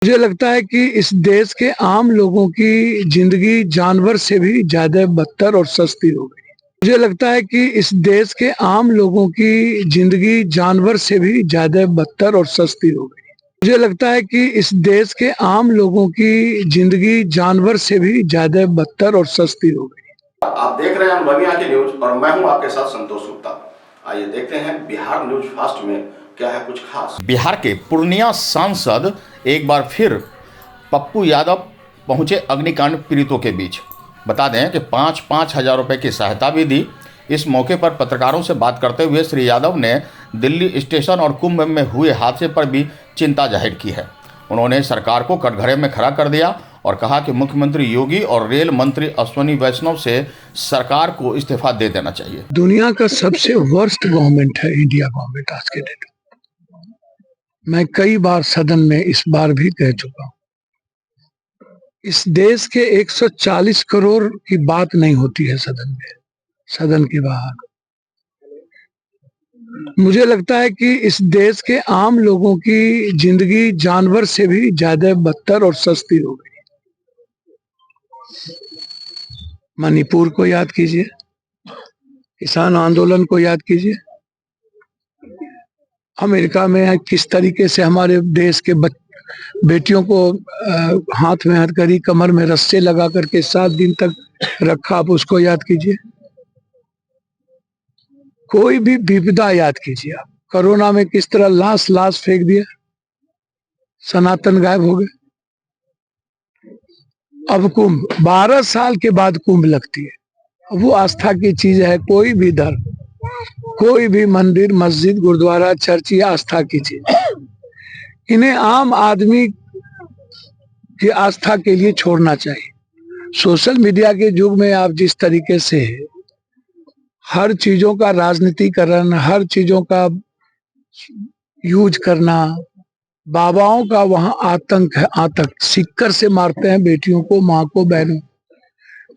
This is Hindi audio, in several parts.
मुझे लगता है कि इस देश के आम लोगों की जिंदगी जानवर से भी ज्यादा बदतर और सस्ती हो गई। मुझे लगता है कि इस देश के आम लोगों की जिंदगी जानवर से भी ज्यादा बदतर और सस्ती हो गई। मुझे लगता है कि इस देश के आम लोगों की जिंदगी जानवर से भी ज्यादा बदतर और सस्ती हो गई। आप देख रहे हैं अनुभवी आंखें न्यूज और मैं हूं आपके साथ संतोष गुप्ता। आइए देखते हैं बिहार न्यूज फास्ट में क्या है कुछ खास। बिहार के पूर्णिया सांसद एक बार फिर पप्पू यादव पहुंचे अग्निकांड पीड़ितों के बीच। बता दें कि 5-5 हजार रुपए की सहायता भी दी। इस मौके पर पत्रकारों से बात करते हुए श्री यादव ने दिल्ली स्टेशन और कुंभ में हुए हादसे पर भी चिंता जाहिर की है। उन्होंने सरकार को कटघरे में खड़ा कर दिया और कहा कि मुख्यमंत्री योगी और रेल मंत्री अश्विनी वैष्णव से सरकार को इस्तीफा दे देना चाहिए। दुनिया का सबसे वर्स्ट गवर्नमेंट है इंडिया गवर्नमेंट आज के डेट। मैं कई बार सदन में इस बार भी कह चुका हूं, इस देश के 140 करोड़ की बात नहीं होती है सदन में, सदन के बाहर। मुझे लगता है कि इस देश के आम लोगों की जिंदगी जानवर से भी ज्यादा बदतर और सस्ती हो गई। मणिपुर को याद कीजिए, किसान आंदोलन को याद कीजिए, अमेरिका में किस तरीके से हमारे देश के बेटियों को हाथ में हथकड़ी, कमर में रस्से लगा करके 7 दिन तक रखा, आप उसको याद कीजिए। कोई भी विपदा याद कीजिए आप। कोरोना में किस तरह लाश फेंक दिया, सनातन गायब हो गए। अब कुंभ 12 साल के बाद कुंभ लगती है। वो आस्था की चीज है। कोई भी धर्म, कोई भी मंदिर, मस्जिद, गुरुद्वारा, चर्च, ये आस्था की चीज। इन्हें आम आदमी की आस्था के लिए छोड़ना चाहिए। सोशल मीडिया के युग में आप जिस तरीके से हर चीजों का राजनीतिकरण, हर चीजों का यूज करना, बाबाओं का वहां आतंक है। आतंक सिक्कर से मारते हैं बेटियों को, माँ को, बहनों।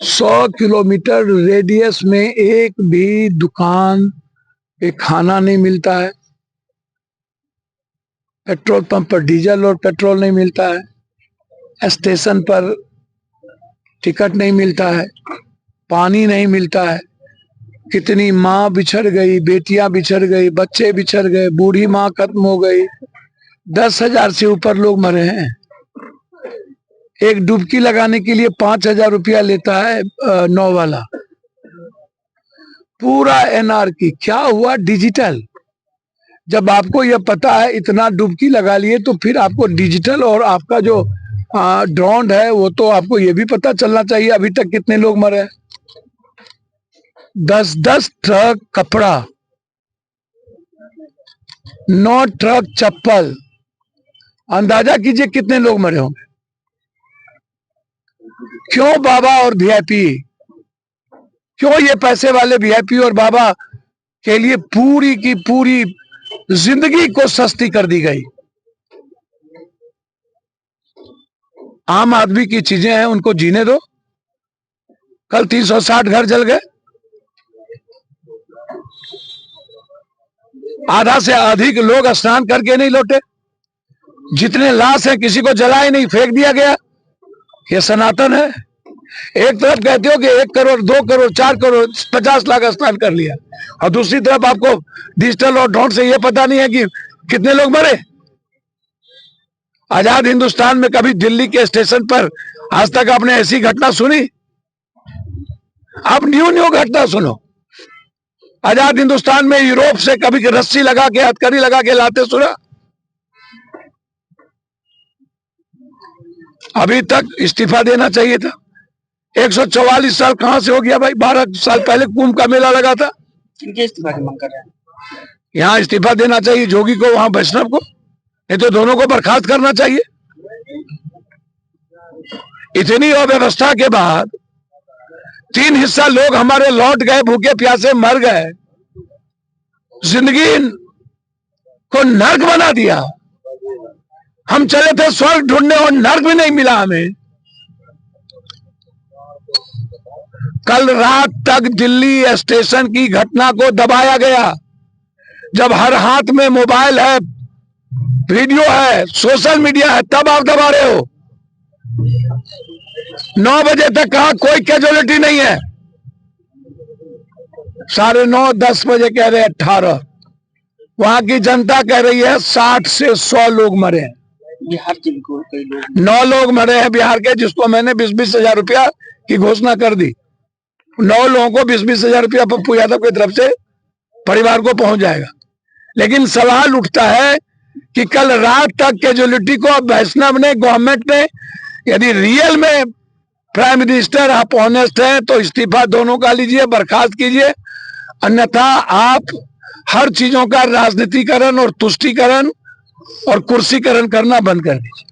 100 किलोमीटर रेडियस में एक भी दुकान पे खाना नहीं मिलता है, पेट्रोल पंप पर डीजल और पेट्रोल नहीं मिलता है, स्टेशन पर टिकट नहीं मिलता है, पानी नहीं मिलता है। कितनी माँ बिछड़ गई, बेटियां बिछड़ गई, बच्चे बिछड़ गए, बूढ़ी माँ खत्म हो गई। 10,000 से ऊपर लोग मरे हैं। एक डुबकी लगाने के लिए 5,000 रुपया लेता है नाव वाला। पूरा एनआरकी। क्या हुआ? डिजिटल। जब आपको यह पता है इतना डुबकी लगा लिए, तो फिर आपको डिजिटल और आपका जो ड्रोन है वो तो आपको ये भी पता चलना चाहिए अभी तक कितने लोग मरे हैं। 10-10 ट्रक कपड़ा, 9 ट्रक चप्पल। अंदाजा कीजिए कितने लोग मरे होंगे। क्यों बाबा और वीआईपी, क्यों ये पैसे वाले वीआईपी और बाबा के लिए पूरी की पूरी जिंदगी को सस्ती कर दी गई। आम आदमी की चीजें हैं, उनको जीने दो। कल 360 घर जल गए, आधा से अधिक लोग स्नान करके नहीं लौटे। जितने लाश हैं किसी को जलाए नहीं, फेंक दिया गया। ये सनातन है। एक तरफ कहते हो कि 1 करोड़, 2 करोड़, 4 करोड़, 50 लाख स्नान कर लिया, और दूसरी तरफ आपको डिजिटल और ड्रोन से ये पता नहीं है कि कितने लोग मरे। आजाद हिंदुस्तान में कभी दिल्ली के स्टेशन पर आज तक आपने ऐसी घटना सुनी? आप न्यू घटना सुनो। आजाद हिंदुस्तान में यूरोप से कभी रस्सी लगा के, हथकड़ी लगा के लाते सुना? अभी तक इस्तीफा देना चाहिए था। 144 साल कहां से हो गया भाई? 12 साल पहले कुंभ का मेला लगा था। किनके इस्तीफा की मांग कर रहे हैं? यहाँ इस्तीफा देना चाहिए जोगी को, वहां वैष्णव को, नहीं तो दोनों को बर्खास्त करना चाहिए। इतनी अव्यवस्था के बाद 3 हिस्सा लोग हमारे लौट गए, भूखे प्यासे मर गए, जिंदगी को नर्क बना दिया। हम चले थे स्वर्ग ढूंढने और नर्क भी नहीं मिला हमें। कल रात तक दिल्ली स्टेशन की घटना को दबाया गया। जब हर हाथ में मोबाइल है, वीडियो है, सोशल मीडिया है, तब आप दबा रहे हो। 9 बजे तक कहा कोई कैजुअलिटी नहीं है, 9:30 10 बजे कह रहे हैं 18। वहां की जनता कह रही है 60 से 100 लोग मरे हैं। बिहार के भी कई लोग 9 लोग मरे हैं बिहार के, जिसको मैंने 20-20 हजार रुपया की घोषणा कर दी। 9 लोगों को 20-20 हजार रुपया पप्पू यादव की तरफ से परिवार को पहुंच जाएगा। लेकिन सवाल उठता है कि कल रात तक कैजुअलिटी को वैष्णव ने, गवर्नमेंट ने, यदि रियल में प्राइम मिनिस्टर आप ऑनेस्ट हैं तो इस्तीफा दोनों का लीजिए, बर्खास्त कीजिए, अन्यथा आप हर चीजों का राजनीतिकरण और तुष्टीकरण और कुर्सीकरण करना बंद कर दीजिए।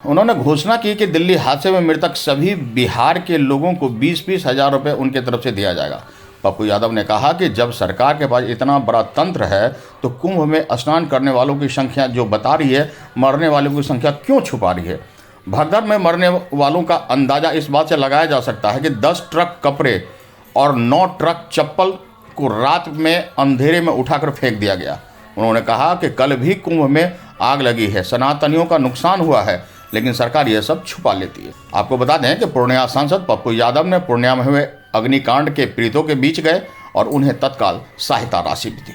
उन्होंने घोषणा की कि दिल्ली हादसे में मृतक सभी बिहार के लोगों को 20-20 हजार रुपये उनके तरफ से दिया जाएगा। पप्पू यादव ने कहा कि जब सरकार के पास इतना बड़ा तंत्र है तो कुंभ में स्नान करने वालों की संख्या जो बता रही है, मरने वालों की संख्या क्यों छुपा रही है। भगदड़ में मरने वालों का अंदाजा इस बात से लगाया जा सकता है कि 10 ट्रक कपड़े और 9 ट्रक चप्पल को रात में अंधेरे में उठाकर फेंक दिया गया। उन्होंने कहा कि कल भी कुंभ में आग लगी है, सनातनियों का नुकसान हुआ है, लेकिन सरकार यह सब छुपा लेती है। आपको बता दें कि पूर्णिया सांसद पप्पू यादव ने पूर्णिया में हुए अग्निकांड के पीड़ितों के बीच गए और उन्हें तत्काल सहायता राशि भी दी।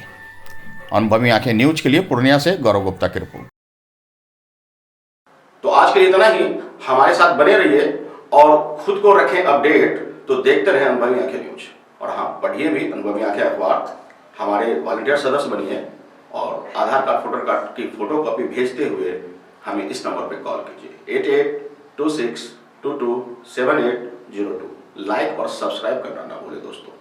अनुभवी आंखें न्यूज के लिए पूर्णिया से गौरव गुप्ता की रिपोर्ट। तो आज के लिए इतना ही। हमारे साथ बने रहिए और खुद को रखें अपडेट। तो देखते रहें अनुभवी आंखें न्यूज, और हाँ, पढ़िए भी अनुभवी आंखें अखबार। हमारे वॉलंटियर सदस्य बनिए और आधार कार्ड, वोटर कार्ड की फोटो कॉपी भेजते हुए हमें इस नंबर पर कॉल कीजिए 8826227802। लाइक और सब्सक्राइब करना ना भूलें दोस्तों।